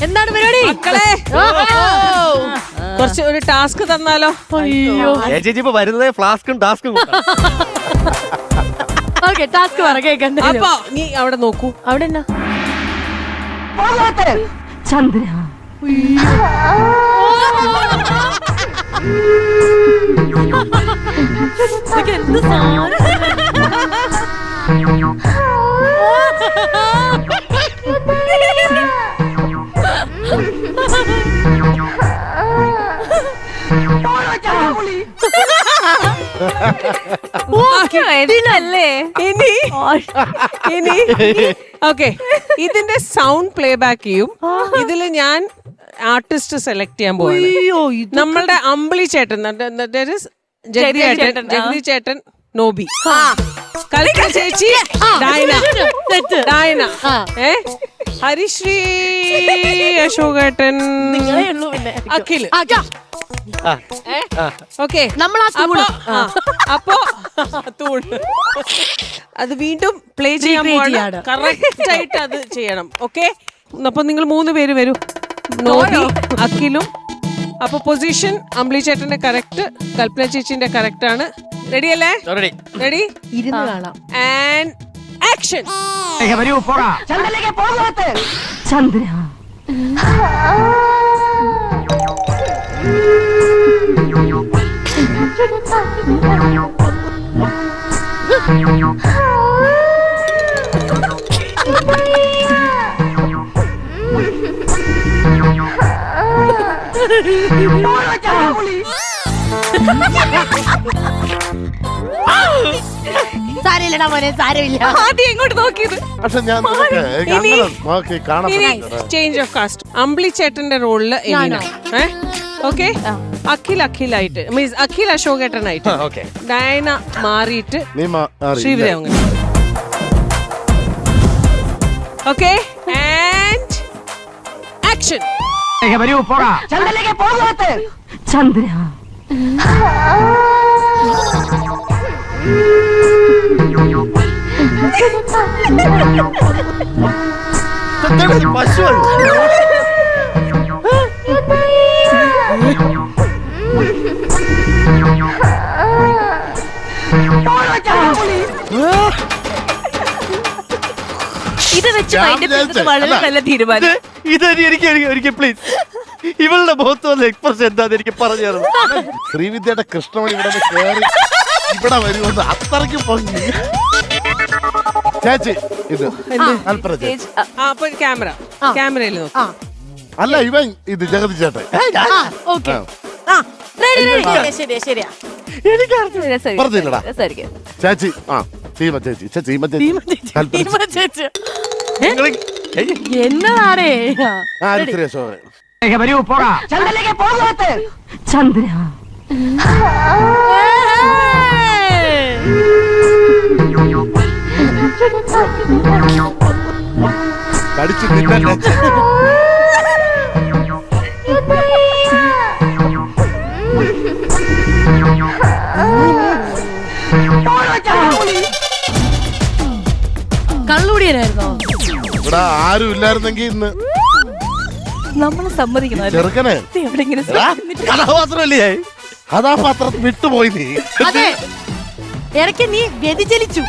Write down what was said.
എന്താണ് പരിപാടി മക്കളെ? കുറച്ച് ഒരു ടാസ്ക് തന്നാലോ? അയ്യോ ചേച്ചി ഇപ്പൊ വരുന്നത് ഫ്ലാസ്കും ടാസ്കും. ഓക്കെ ടാസ്ക് പറ കേക്കണ്ട. അപ്പൊ നീ അവിടെ നോക്കൂ. അവിടെ എന്നാ ചന്ദ്ര എന്ത് സാധനം ഇനി ഓക്കെ ഇതിന്റെ സൗണ്ട് പ്ലേ ബാക്ക് ചെയ്യും. ഇതില് ഞാൻ ആർട്ടിസ്റ്റ് സെലക്ട് ചെയ്യാൻ പോവാണ്. നമ്മളുടെ അമ്പിളി ചേട്ടൻ, ജഗതി ചേട്ടൻ, നോബി, കൽപ്പന ചേച്ചി, ഡായന, ഹരിശ്രീ, അശോകേട്ടൻ, അഖിൽ. ഓക്കെ, അപ്പൊ അത് വീണ്ടും പ്ലേ ചെയ്യാൻ പോവാണ്. കറക്റ്റ് ആയിട്ട് അത് ചെയ്യണം. ഓക്കെ, അപ്പൊ നിങ്ങൾ 3 പേര് വരൂ. നോബി, അഖിലും. അപ്പൊ പൊസിഷൻ അമ്പിളി ചേട്ടന്റെ കറക്റ്റ്, കൽപ്പന ചേച്ചിന്റെ കറക്റ്റ് ആണ്. റെഡി അല്ലേ? റെഡി? ഇരുന്ന് കാണാം. And action. ചന്ദ്ര സാരമില്ലടാ മോനെ, സാരമില്ല. ആദ്യം എങ്ങോട്ട് നോക്കിയത്? പക്ഷെ ഞാൻ നോക്കി കാണാൻ ചേഞ്ച് ഓഫ് കാസ്റ്റ്. അമ്പിളി ചേട്ടന്റെ റോളില് ഓക്കെ, അഖിലായിട്ട് മീൻസ് അഖിൽ അശോകേട്ടനായിട്ട്, ഡയന മാറിയിട്ട് ശ്രീവിദേവൻ. Okay, and action. ചന്ദ്ര പശു ഇത് വെച്ച് വളരെ നല്ല തീരുമാനം. എനിക്ക് പ്ലീസ് ഇവളുടെ മുഖത്ത് വന്ന എക്സ്പ്രഷൻ എന്താന്ന് എനിക്ക് പറഞ്ഞു തരണം. ശ്രീവിദ്യയുടെ കൃഷ്ണമണി ഇവിടെ കേറി ഇവിടെ വരുമെന്ന് അത്രയ്ക്ക് പൊങ്ങി. ചേച്ചി ഇത് ക്യാമറയിൽ നോക്കാം. അല്ല ഇവൻ ഇത് ജഗതി ചേട്ടൻ. പറഞ്ഞില്ലടാ ചേച്ചി. സീമ ചേച്ചി, സീമ ചേച്ചി, എന്നതാണേ ചന്ദ്ര കടിച്ചു തിന്നല്ലേ. കള്ളുടിയനായിരുന്നോ? ഇവിടെ ആരും ഇല്ലായിരുന്നെങ്കിൽ ഇന്ന് നമ്മള് സമ്മതിക്കണം. ചെറുക്കനെ കഥാപാത്രമല്ലേ? കഥാപാത്രം വിട്ടുപോയി നീ. അതെ, ഇടയ്ക്ക് നീ വ്യതിചലിച്ചു.